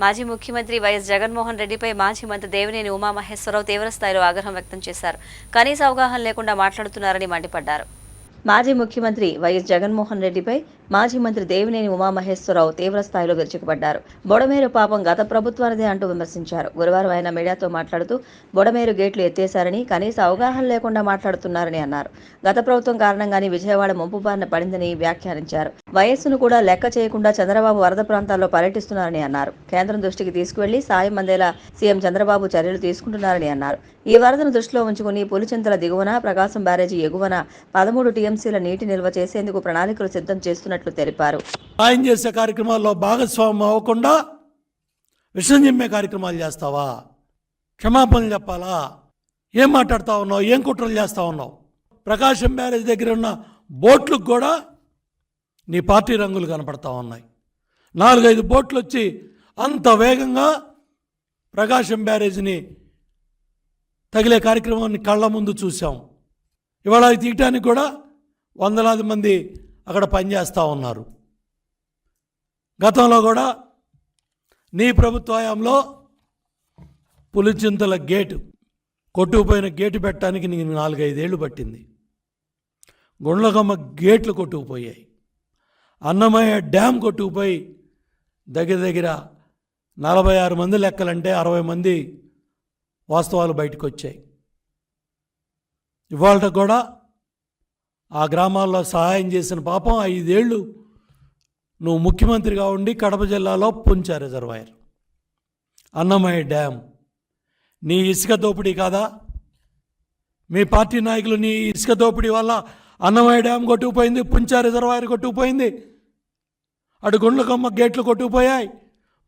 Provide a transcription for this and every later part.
మాజీ ముఖ్యమంత్రి వైఎస్ జగన్మోహన్ రెడ్డిపై మాజీ మంత్రి దేవినేని ఉమామహేశ్వరరావు తీవ్రస్థాయిలో ఆగ్రహం వ్యక్తం చేశారు. కనీస అవగాహన లేకుండా మాట్లాడుతున్నారని మండిపడ్డారు. మాజీ ముఖ్యమంత్రి వైఎస్ జగన్మోహన్ రెడ్డిపై మాజీ మంత్రి దేవినేని ఉమామహేశ్వరరావు తీవ్రస్థాయిలో విరుచుకుపడ్డారు. బొడమేరు పాపం గత ప్రభుత్వానిదే అంటూ విమర్శించారు. గురువారం ఆయన మీడియాతో మాట్లాడుతూ బొడమేరు గేట్లు ఎత్తేశారని, కనీస అవగాహన లేకుండా మాట్లాడుతున్నారని అన్నారు. గత ప్రభుత్వం కారణంగానే విజయవాడ ముంపు బారిన పడిందని వ్యాఖ్యానించారు. వయస్సును కూడా లెక్క చేయకుండా చంద్రబాబు వరద ప్రాంతాల్లో పర్యటిస్తున్నారని అన్నారు. కేంద్రం దృష్టికి తీసుకువెళ్లి సాయం అందేలా సీఎం చంద్రబాబు చర్యలు తీసుకుంటున్నారని అన్నారు. ఈ వరదను దృష్టిలో ఉంచుకుని పులిచింతల దిగువన, ప్రకాశం బ్యారేజీ ఎగువన 13 టీఎంసీల నీటి నిల్వ చేసేందుకు ప్రణాళికలు సిద్ధం చేస్తున్నట్లు తెలిపారు. సాయం చేసే కార్యక్రమాల్లో భాగస్వామ్యం అవ్వకుండా విషయం చెప్పే కార్యక్రమాలు చేస్తావా? క్షమాపణలు చెప్పాలా? ఏం మాట్లాడుతూ ఉన్నావు? ఏం కుట్రలు చేస్తూ ఉన్నావు? ప్రకాశం బ్యారేజ్ దగ్గర ఉన్న బోట్లకు కూడా నీ పార్టీ రంగులు కనపడతా ఉన్నాయి. 4-5 బోట్లు వచ్చి అంత వేగంగా ప్రకాశం బ్యారేజ్ని తగిలే కార్యక్రమాన్ని కళ్ళ ముందు చూసాం. ఇవాళ అది తీయటానికి కూడా వందలాది మంది అక్కడ పనిచేస్తూ ఉన్నారు. గతంలో కూడా నీ ప్రభుత్వ హయాంలో పులిచింతల గేటు కొట్టుకుపోయిన గేటు పెట్టడానికి నీకు 4-5 ఏళ్ళు పట్టింది. గుండ్లకమ్మ గేట్లు కొట్టుకుపోయాయి. అన్నమయ్య డ్యామ్ కొట్టుకుపోయి దగ్గర 46 మంది లెక్కలంటే 60 మంది వాస్తవాలు బయటకు వచ్చాయి. ఇవాళ కూడా ఆ గ్రామాల్లో సహాయం చేసిన పాపం 5 ఏళ్ళు నువ్వు ముఖ్యమంత్రిగా ఉండి కడప జిల్లాలో పుంచ రిజర్వాయర్, అన్నమయ్య డ్యామ్ నీ ఇసుక దోపిడీ కాదా? మీ పార్టీ నాయకులు నీ ఇసుక దోపిడీ వల్ల అన్నమయ్య డ్యామ్ కొట్టుకుపోయింది, పుంచ రిజర్వాయర్ కొట్టుకుపోయింది, అటు గుండ్లకమ్మ గేట్లు కొట్టుకుపోయాయి,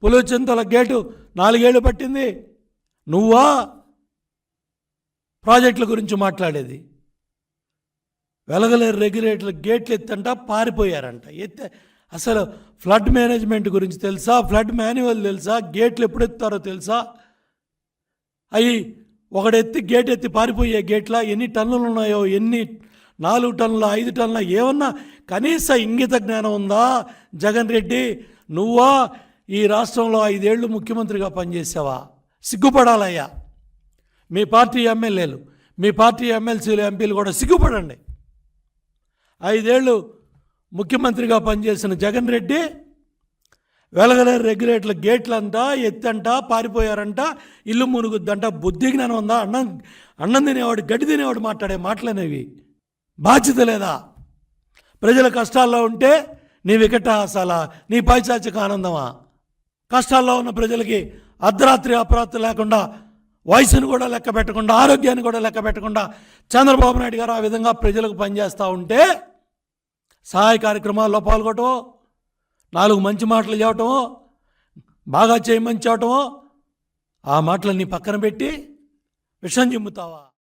పులిచింతల గేటు 4 ఏళ్ళు పట్టింది. నువ్వా ప్రాజెక్టుల గురించి మాట్లాడేది? వెలగలేరు రెగ్యులేటర్లు గేట్లు ఎత్తంట పారిపోయారంట. అసలు ఫ్లడ్ మేనేజ్మెంట్ గురించి తెలుసా? ఫ్లడ్ మాన్యువల్ తెలుసా? గేట్లు ఎప్పుడు ఎత్తారో తెలుసా? అవి ఒకడెత్తి గేట్ ఎత్తి పారిపోయే గేట్ల ఎన్ని టన్నులు ఉన్నాయో, ఎన్ని 4 టన్నుల 5 టన్నుల ఏమన్నా కనీస ఇంగిత జ్ఞానం ఉందా? జగన్ రెడ్డి నువ్వా ఈ రాష్ట్రంలో 5 ఏళ్ళు ముఖ్యమంత్రిగా పనిచేసావా? సిగ్గుపడాలయ్యా. మీ పార్టీ ఎమ్మెల్యేలు, మీ పార్టీ ఎమ్మెల్సీలు, ఎంపీలు కూడా సిగ్గుపడండి. 5 ఏళ్ళు ముఖ్యమంత్రిగా పనిచేసిన జగన్ రెడ్డి వెలగలేరు రెగ్యులేటర్ల గేట్లంట ఎత్తంట పారిపోయారంట, ఇల్లు మునుగుద్దంట. బుద్ధి జ్ఞానం ఉందా? అన్నం తినేవాడు గడ్డి తినేవాడు మాట్లాడే మాటలనేవి. బాధ్యత లేదా? ప్రజల కష్టాల్లో ఉంటే నీ వికటాసాలా, నీ పైశాచిక ఆనందమా? కష్టాల్లో ఉన్న ప్రజలకి అర్ధరాత్రి అపరాత్రి లేకుండా, వయసును కూడా లెక్క పెట్టకుండా, ఆరోగ్యాన్ని కూడా లెక్క పెట్టకుండా చంద్రబాబు నాయుడు గారు ఆ విధంగా ప్రజలకు పనిచేస్తూ ఉంటే సహాయ కార్యక్రమాల్లో పాల్గొనటమో, 4 మంచి మాటలు చెప్పటమో, బాగా చేయమని చెప్పటమో, ఆ మాటలన్నీ పక్కన పెట్టి విషం చిమ్ముతావా?